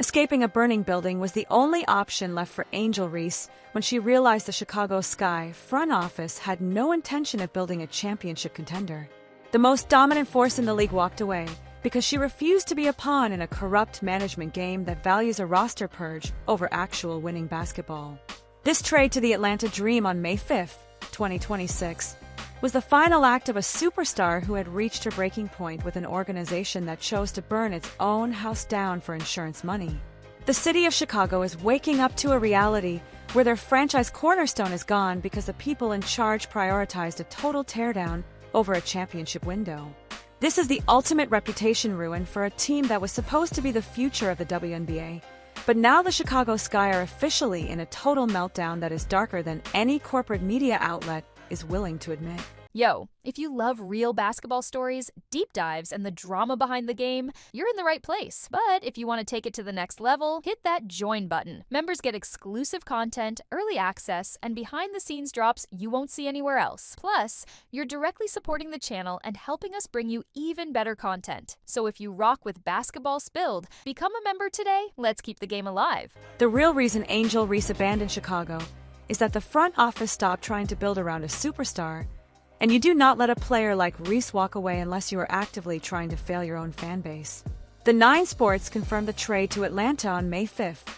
Escaping a burning building was the only option left for Angel Reese when she realized the Chicago Sky front office had no intention of building a championship contender. The most dominant force in the league walked away because she refused to be a pawn in a corrupt management game that values a roster purge over actual winning basketball. This trade to the Atlanta Dream on May 5, 2026, was the final act of a superstar who had reached her breaking point with an organization that chose to burn its own house down for insurance money. The city of Chicago is waking up to a reality where their franchise cornerstone is gone because the people in charge prioritized a total teardown over a championship window. This is the ultimate reputation ruin for a team that was supposed to be the future of the WNBA. But now the Chicago Sky are officially in a total meltdown that is darker than any corporate media outlet is willing to admit. Yo, if you love real basketball stories, deep dives, and the drama behind the game, you're in the right place. But if you want to take it to the next level, hit that join button. Members get exclusive content, early access, and behind-the-scenes drops you won't see anywhere else. Plus, you're directly supporting the channel and helping us bring you even better content. So if you rock with Basketball Spilled, become a member today. Let's keep the game alive. The real reason Angel Reese abandoned Chicago is that the front office stopped trying to build around a superstar. And you do not let a player like Reese walk away unless you are actively trying to fail your own fan base. The 9 Sports confirmed the trade to Atlanta on May 5th,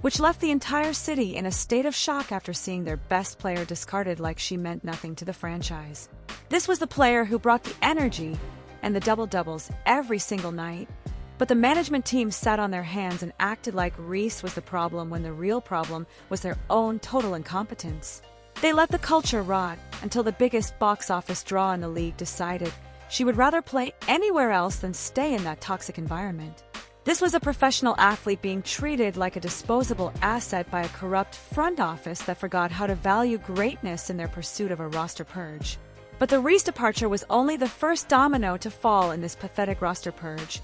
which left the entire city in a state of shock after seeing their best player discarded like she meant nothing to the franchise. This was the player who brought the energy and the double-doubles every single night, but the management team sat on their hands and acted like Reese was the problem when the real problem was their own total incompetence. They let the culture rot until the biggest box office draw in the league decided she would rather play anywhere else than stay in that toxic environment. This was a professional athlete being treated like a disposable asset by a corrupt front office that forgot how to value greatness in their pursuit of a roster purge. But the Reese departure was only the first domino to fall in this pathetic roster purge,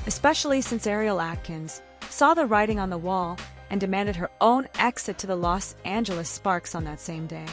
especially since Ariel Atkins saw the writing on the wall and demanded her own exit to the Los Angeles Sparks on that same day.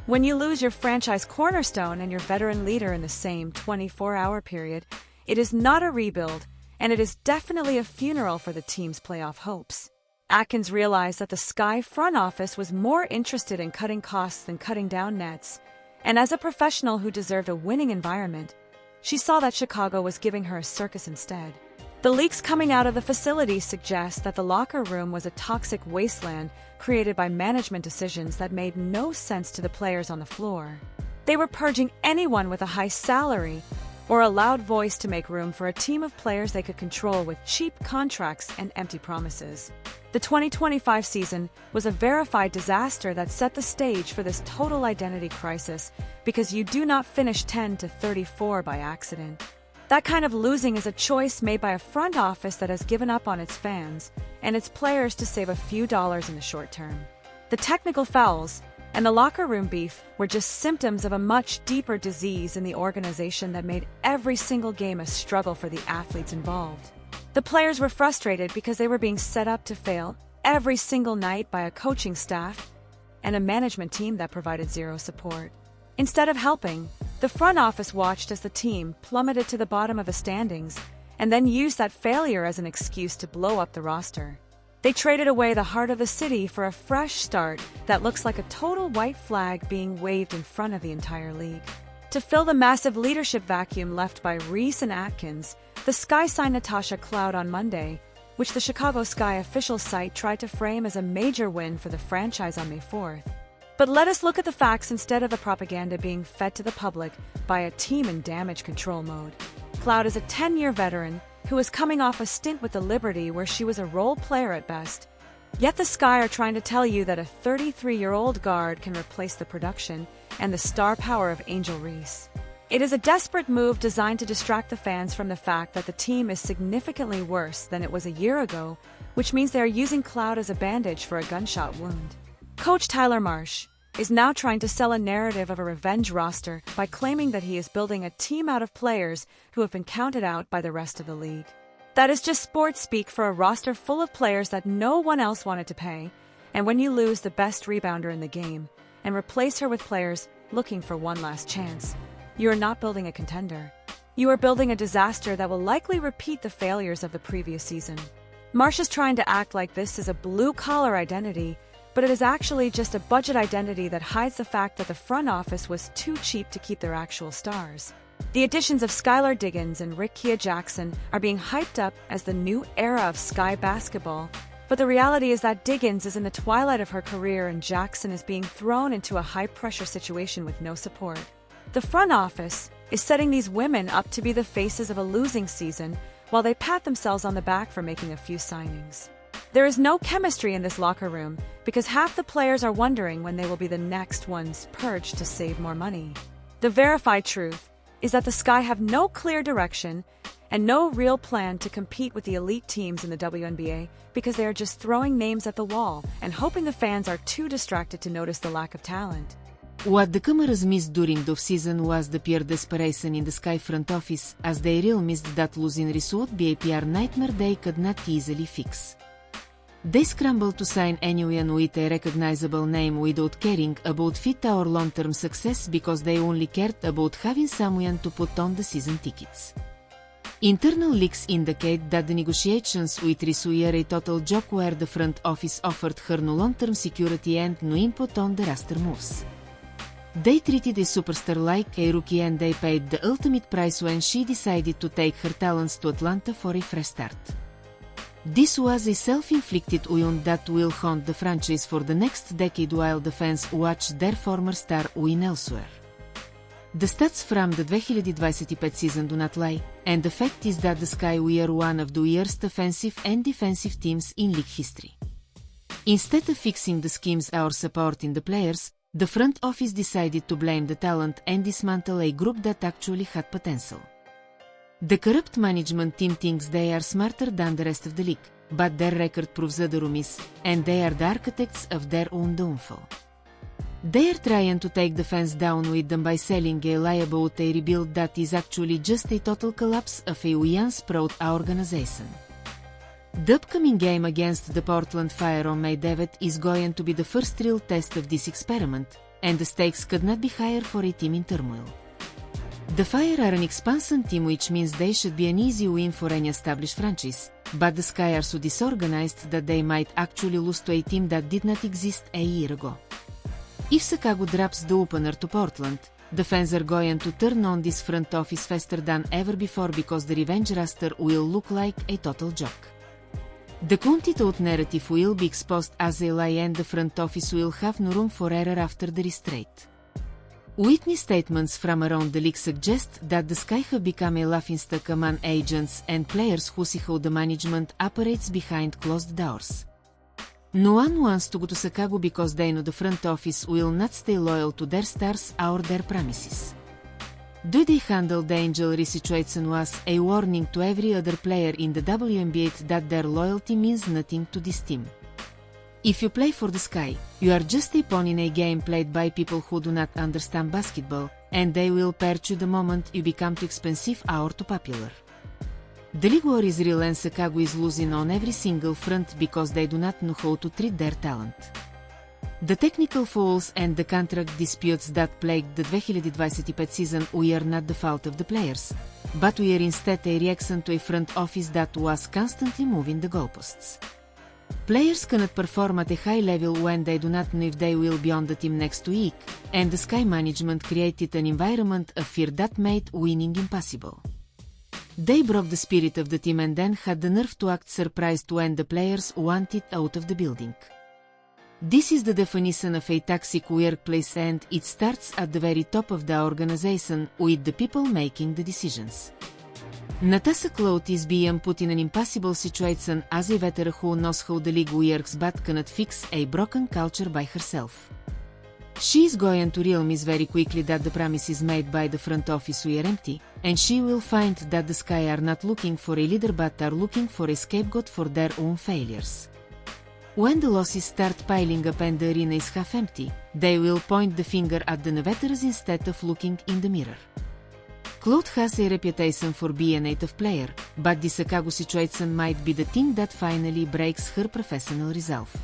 When you lose your franchise cornerstone and your veteran leader in the same 24-hour period, it is not a rebuild, and it is definitely a funeral for the team's playoff hopes. Atkins realized that the Sky front office was more interested in cutting costs than cutting down nets, and as a professional who deserved a winning environment, she saw that Chicago was giving her a circus instead. The leaks coming out of the facility suggest that the locker room was a toxic wasteland created by management decisions that made no sense to the players on the floor. They were purging anyone with a high salary or a loud voice to make room for a team of players they could control with cheap contracts and empty promises. The 2025 season was a verified disaster that set the stage for this total identity crisis because you do not finish 10-34 by accident. That kind of losing is a choice made by a front office that has given up on its fans and its players to save a few dollars in the short term. The technical fouls and the locker room beef were just symptoms of a much deeper disease in the organization that made every single game a struggle for the athletes involved. The players were frustrated because they were being set up to fail every single night by a coaching staff and a management team that provided zero support. Instead of helping, the front office watched as the team plummeted to the bottom of the standings and then used that failure as an excuse to blow up the roster. They traded away the heart of the city for a fresh start that looks like a total white flag being waved in front of the entire league. To fill the massive leadership vacuum left by Reese and Atkins, the Sky signed Natasha Cloud on Monday, which the Chicago Sky official site tried to frame as a major win for the franchise on May 4th. But let us look at the facts instead of the propaganda being fed to the public by a team in damage control mode. Cloud is a 10-year veteran who is coming off a stint with the Liberty where she was a role player at best. Yet the Sky are trying to tell you that a 33-year-old guard can replace the production and the star power of Angel Reese. It is a desperate move designed to distract the fans from the fact that the team is significantly worse than it was a year ago, which means they are using Cloud as a bandage for a gunshot wound. Coach Tyler Marsh is now trying to sell a narrative of a revenge roster by claiming that he is building a team out of players who have been counted out by the rest of the league. That is just sports speak for a roster full of players that no one else wanted to pay, and when you lose the best rebounder in the game and replace her with players looking for one last chance, you are not building a contender. You are building a disaster that will likely repeat the failures of the previous season. Marsha's trying to act like this is a blue-collar identity, but it is actually just a budget identity that hides the fact that the front office was too cheap to keep their actual stars. The additions of Skylar Diggins and Rickea Jackson are being hyped up as the new era of Sky basketball, but the reality is that Diggins is in the twilight of her career and Jackson is being thrown into a high-pressure situation with no support. The front office is setting these women up to be the faces of a losing season while they pat themselves on the back for making a few signings. There is no chemistry in this locker room because half the players are wondering when they will be the next ones purged to save more money. The verified truth is that the Sky have no clear direction and no real plan to compete with the elite teams in the WNBA because they are just throwing names at the wall and hoping the fans are too distracted to notice the lack of talent. What the cameras missed during the offseason was the pure desperation in the Sky front office, as they realized that losing Reese would be a PR nightmare they could not easily fix. They scrambled to sign anyone with a recognizable name without caring about fit or long-term success because they only cared about having someone to put on the season tickets. Internal leaks indicate that the negotiations with Reese were a total joke where the front office offered her no long-term security and no input on the roster moves. They treated a superstar like a rookie and they paid the ultimate price when she decided to take her talents to Atlanta for a fresh start. This was a self-inflicted wound that will haunt the franchise for the next decade while the fans watch their former star win elsewhere. The stats from the 2025 season do not lie, and the fact is that the Sky were one of the worst offensive and defensive teams in league history. Instead of fixing the schemes or supporting the players, the front office decided to blame the talent and dismantle a group that actually had potential. The corrupt management team thinks they are smarter than the rest of the league, but their record proves otherwise, and they are the architects of their own downfall. They are trying to take the fans down with them by selling a lie about a rebuild that is actually just a total collapse of a once proud organization. The upcoming game against the Portland Fire on May 9 is going to be the first real test of this experiment, and the stakes could not be higher for a team in turmoil. The Fire are an expansion team, which means they should be an easy win for any established franchise, but the Sky are so disorganized that they might actually lose to a team that did not exist a year ago. If Chicago drops the opener to Portland, the fans are going to turn on this front office faster than ever before because the revenge roster will look like a total joke. The counted-out narrative will be exposed as a lie and the front office will have no room for error after the restraint. Witness statements from around the league suggest that the Sky have become a laughingstock among agents and players who see how the management operates behind closed doors. No one wants to go to Chicago because they know the front office will not stay loyal to their stars or their promises. The way they handled the Angel Reese situation was a warning to every other player in the WNBA that their loyalty means nothing to this team. If you play for the Sky, you are just a pawn in a game played by people who do not understand basketball, and they will purge you the moment you become too expensive or too popular. The league war is real and Chicago is losing on every single front because they do not know how to treat their talent. The technical fouls and the contract disputes that plagued the 2025 season were not the fault of the players, but were instead a reaction to a front office that was constantly moving the goalposts. Players cannot perform at a high level when they do not know if they will be on the team next week, and the Sky management created an environment of fear that made winning impossible. They broke the spirit of the team and then had the nerve to act surprised when the players wanted out of the building. This is the definition of a toxic workplace, and it starts at the very top of the organization with the people making the decisions. Natasha Cloud is being put in an impossible situation as a veteran who knows how the league works but cannot fix a broken culture by herself. She is going to realize very quickly that the promises made by the front office were empty, and she will find that the Sky are not looking for a leader but are looking for a scapegoat for their own failures. When the losses start piling up and the arena is half empty, they will point the finger at the veterans instead of looking in the mirror. Cloud has a reputation for being a tough player, but the Chicago situation might be the thing that finally breaks her professional resolve.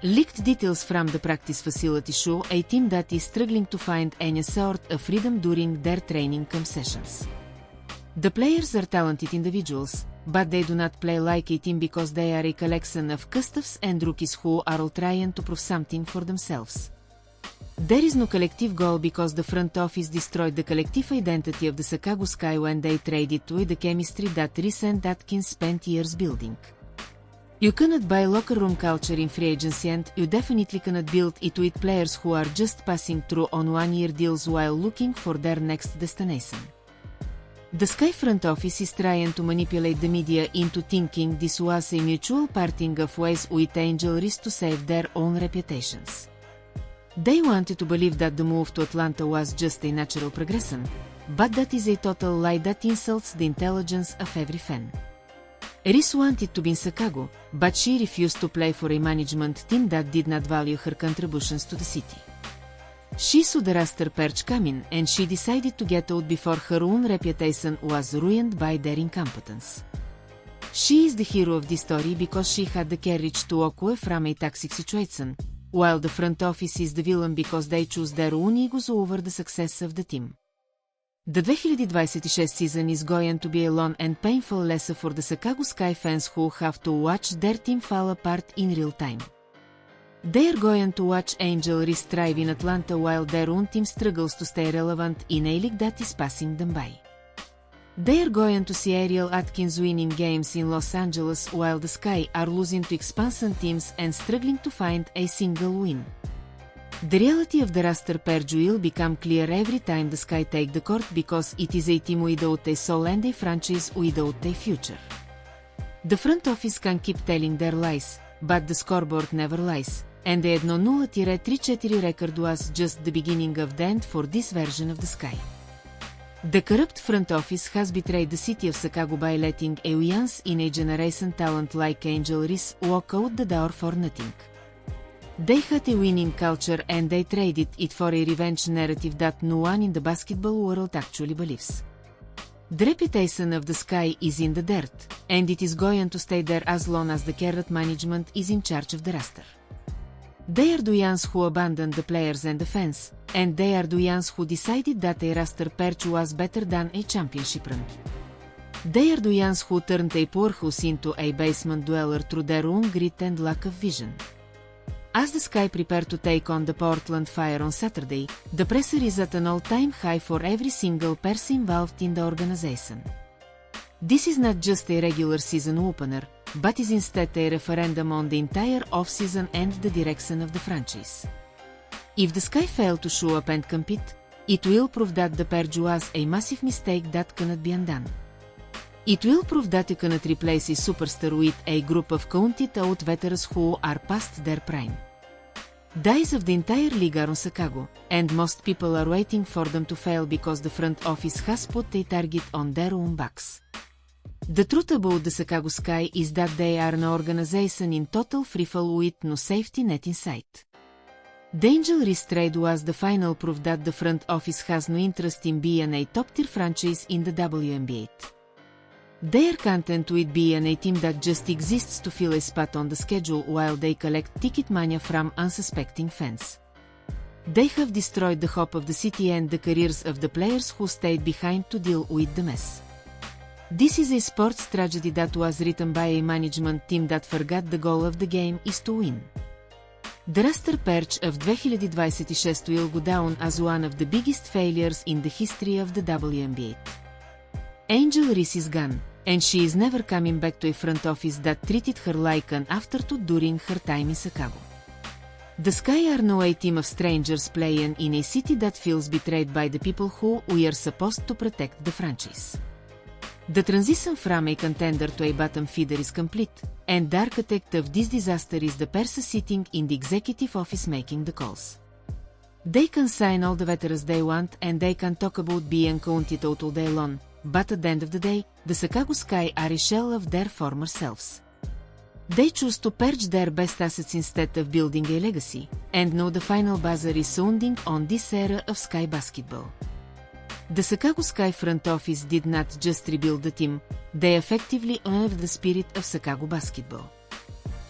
Leaked details from the practice facility show a team that is struggling to find any sort of freedom during their training camp sessions. The players are talented individuals, but they do not play like a team because they are a collection of customers and rookies who are all trying to prove something for themselves. There is no collective goal because the front office destroyed the collective identity of the Chicago Sky when they traded away the chemistry that Reese and Atkins spent years building. You cannot buy locker room culture in free agency, and you definitely cannot build it with players who are just passing through on one-year deals while looking for their next destination. The Sky front office is trying to manipulate the media into thinking this was a mutual parting of ways with Angel Reese to save their own reputations. They wanted to believe that the move to Atlanta was just a natural progression, but that is a total lie that insults the intelligence of every fan. Reese wanted to be in Chicago, but she refused to play for a management team that did not value her contributions to the city. She saw the roster purge coming, and she decided to get out before her own reputation was ruined by their incompetence. She is the hero of this story because she had the courage to walk away from a toxic situation, while the front office is the villain because they choose their own egos over the success of the team. The 2026 season is going to be a long and painful lesson for the Chicago Sky fans who have to watch their team fall apart in real time. They are going to watch Angel Reese thrive in Atlanta while their own team struggles to stay relevant in a league that is passing them by. They are going to see Ariel Atkins winning games in Los Angeles while the Sky are losing to expansion teams and struggling to find a single win. The reality of the roster purge will become clear every time the Sky take the court because it is a team without a soul and a franchise without a future. The front office can keep telling their lies, but the scoreboard never lies, and they had no 0-3-4 record was just the beginning of the end for this version of the Sky. The corrupt front office has betrayed the city of Chicago by letting a once-in-a-generation talent like Angel Reese walk out the door for nothing. They had a winning culture and they traded it for a revenge narrative that no one in the basketball world actually believes. The reputation of the Sky is in the dirt, and it is going to stay there as long as the current management is in charge of the roster. They are the ones who abandoned the players and the fans, and they are the ones who decided that a roster purge was better than a championship run. They are the ones who turned a poorhouse into a basement dweller through their own grit and lack of vision. As the Sky prepare to take on the Portland Fire on Saturday, the pressure is at an all-time high for every single person involved in the organization. This is not just a regular season opener, but is instead a referendum on the entire offseason and the direction of the franchise. If the Sky fail to show up and compete, it will prove that the purge was a massive mistake that cannot be undone. It will prove that you cannot replace a superstar with a group of counted-out veterans who are past their prime. The eyes of the entire league are on Chicago, and most people are waiting for them to fail because the front office has put a target on their own backs. The truth about the Chicago Sky is that they are an organization in total freefall with no safety net in sight. The Angel Reese trade was the final proof that the front office has no interest in being a top-tier franchise in the WNBA. They are content with being a team that just exists to fill a spot on the schedule while they collect ticket money from unsuspecting fans. They have destroyed the hope of the city and the careers of the players who stayed behind to deal with the mess. This is a sports tragedy that was written by a management team that forgot the goal of the game is to win. The roster purge of 2026 will go down as one of the biggest failures in the history of the WNBA. Angel Reese is gone, and she is never coming back to a front office that treated her like an afterthought during her time in Chicago. The Sky are now a team of strangers playing in a city that feels betrayed by the people who were supposed to protect the franchise. The transition from a contender to a bottom feeder is complete, and the architect of this disaster is the person sitting in the executive office making the calls. They can sign all the veterans they want and they can talk about being counted out all day long, but at the end of the day, the Chicago Sky are a shell of their former selves. They choose to purge their best assets instead of building a legacy, and now the final buzzer is sounding on this era of Sky basketball. The Chicago Sky front office did not just rebuild the team, they effectively honored the spirit of Chicago basketball.